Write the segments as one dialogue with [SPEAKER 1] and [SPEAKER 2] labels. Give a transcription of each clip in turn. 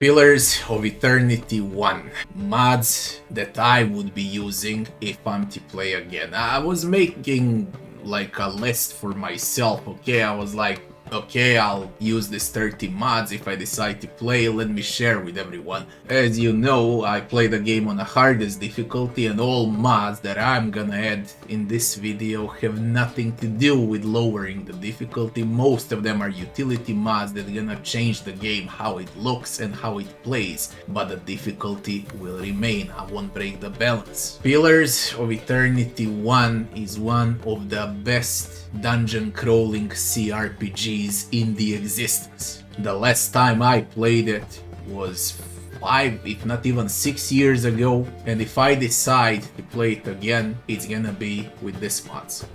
[SPEAKER 1] Pillars of Eternity 1 mods that I would be using if I'm to play again. I was making like a list for myself, okay? I was like, okay, I'll use this 30 mods if I decide to play, let me share with everyone. As you know, I play the game on the hardest difficulty, and all mods that I'm gonna add in this video have nothing to do with lowering the difficulty. Most of them are utility mods that are gonna change the game, how it looks and how it plays, but the difficulty will remain. I won't break the balance. Pillars of Eternity 1 is one of the best dungeon crawling cRPGs in the existence. The last time I played it was 5, if not even 6 years ago, and if I decide to play it again, it's gonna be with this mods.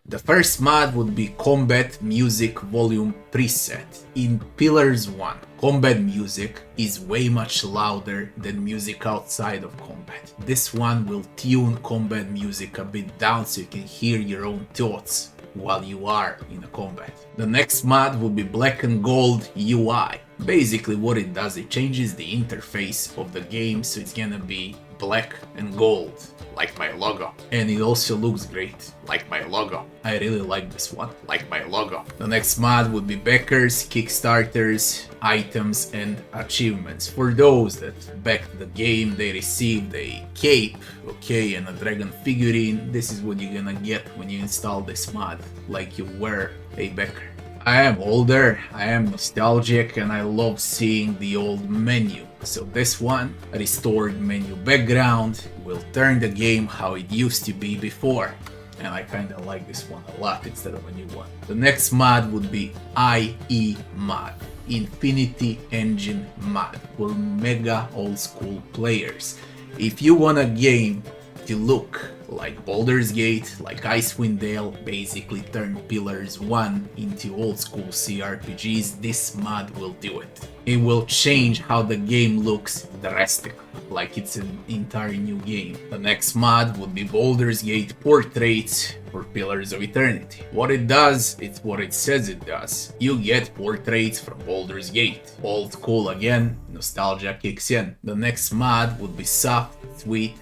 [SPEAKER 1] The first mod would be Combat Music Volume Preset. In Pillars 1, combat music is way much louder than music outside of combat. This one will tune combat music a bit down so you can hear your own thoughts while you are in a combat. The next mod will be Black and Gold UI. Basically what it does, it changes the interface of the game so it's gonna be black and gold, like my logo. And it also looks great, like my logo. I really like this one, like my logo. The next mod would be backers, kickstarters, items and achievements. For those that backed the game, they received a cape, okay, and a dragon figurine. This is what you're gonna get when you install this mod, like you were a backer. I am older, I am nostalgic, and I love seeing the old menu. So this one, a restored menu background, will turn the game how it used to be before. And I kinda like this one a lot instead of a new one. The next mod would be IE mod, Infinity Engine mod, for mega old school players. If you want a game to look like Baldur's Gate, like Icewind Dale, basically turn Pillars 1 into old school cRPGs, this mod will do it. It will change how the game looks drastically, like it's an entire new game. The next mod would be Baldur's Gate Portraits for Pillars of Eternity. What it does, it's what it says it does. You get portraits from Baldur's Gate. Old school again, nostalgia kicks in. The next mod would be Soft, Sweet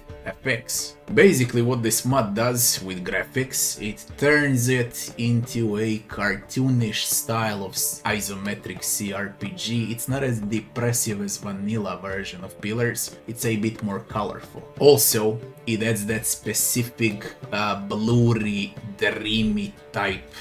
[SPEAKER 1] FX. Basically what this mod does with graphics, it turns it into a cartoonish style of isometric cRPG. It's not as depressive as vanilla version of Pillars, it's a bit more colorful. Also, it adds that specific blurry, dreamy type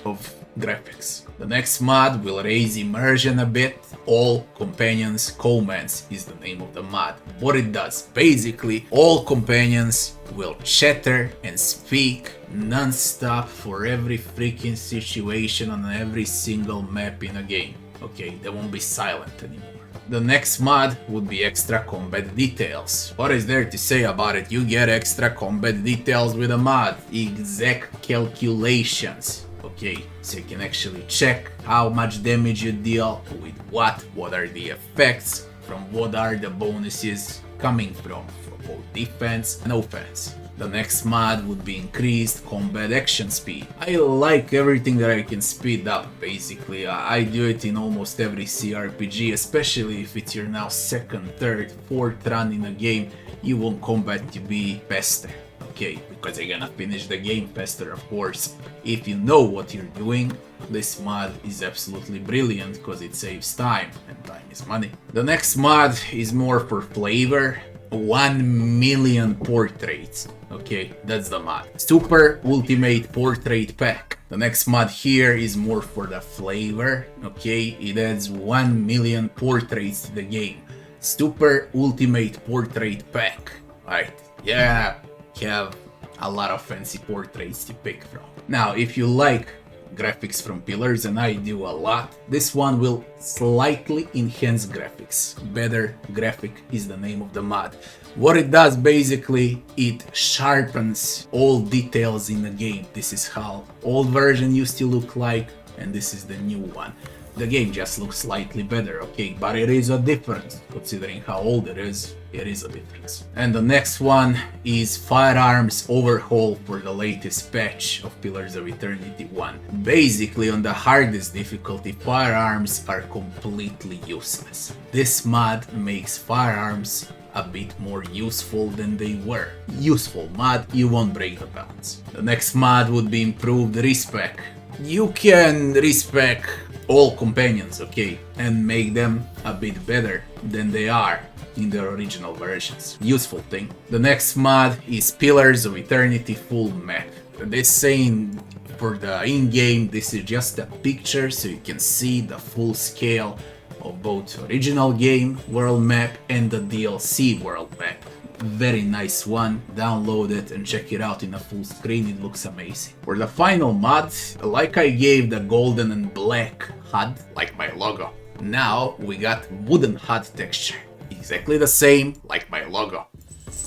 [SPEAKER 1] of graphics. The next mod will raise immersion a bit. All companions commands is the name of the mod. What it does, basically all companions will chatter and speak non-stop for every freaking situation on every single map in a game. Okay, they won't be silent anymore. The next mod would be extra combat details. What is there to say about it? You get extra combat details with a mod. Exact calculations. Okay, so you can actually check how much damage you deal, with what are the effects, from what are the bonuses coming from both defense and offense. The next mod would be increased combat action speed. I like everything that I can speed up, basically. I do it in almost every cRPG, especially if it's your now second, third, fourth run in a game, you want combat to be faster. Okay, because you're gonna finish the game faster, of course. If you know what you're doing, this mod is absolutely brilliant because it saves time, and time is money. The next mod is more for flavor. 1 million portraits. Okay, that's the mod. Super Ultimate Portrait Pack. The next mod here is more for the flavor. Okay, it adds 1 million portraits to the game. Super Ultimate Portrait Pack. Alright, yeah. Have a lot of fancy portraits to pick from. Now, if you like graphics from Pillars, and I do a lot, this one will slightly enhance graphics. Better graphic is the name of the mod. What it does, basically, it sharpens all details in the game. This is how old version used to look like, and this is the new one. The game just looks slightly better, okay, but it is a difference. Considering how old it is a difference. And the next one is Firearms Overhaul for the latest patch of Pillars of Eternity 1. Basically, on the hardest difficulty, firearms are completely useless. This mod makes firearms a bit more useful than they were. Useful mod, you won't break the balance. The next mod would be Improved Respec. You can respec all companions, okay, and make them a bit better than they are in their original versions. Useful thing. The next mod is Pillars of Eternity full map. This saying for the in-game, this is just a picture so you can see the full scale of both original game world map and the DLC world map. Very nice one, download it and check it out in a full screen, it looks amazing. For the final mod, like I gave the golden and black HUD, like my logo, now we got wooden HUD texture. Exactly the same, like my logo.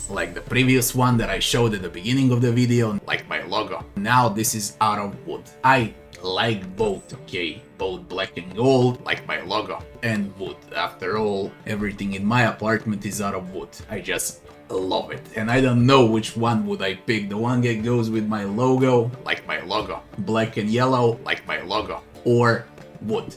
[SPEAKER 1] Like the previous one that I showed at the beginning of the video, like my logo. Now this is out of wood. I like both, okay? Both black and gold, like my logo, and wood. After all, everything in my apartment is out of wood. I just love it. And I don't know which one would I pick. The one that goes with my logo, like my logo. Black and yellow, like my logo. Or wood.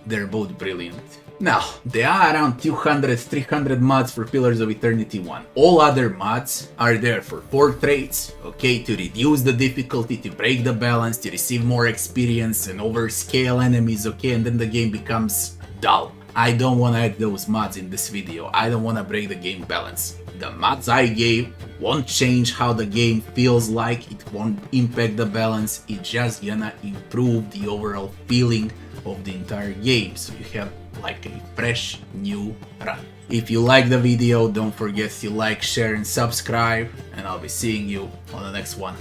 [SPEAKER 1] They're both brilliant. Now, there are around 200-300 mods for Pillars of Eternity 1. All other mods are there for 4 traits, okay, to reduce the difficulty, to break the balance, to receive more experience and overscale enemies, okay, and then the game becomes dull. I don't want to add those mods in this video, I don't want to break the game balance. The mods I gave won't change how the game feels like, it won't impact the balance, it's just gonna improve the overall feeling of the entire game, so you have like a fresh new run. If you like the video, don't forget to like, share and subscribe, and I'll be seeing you on the next one.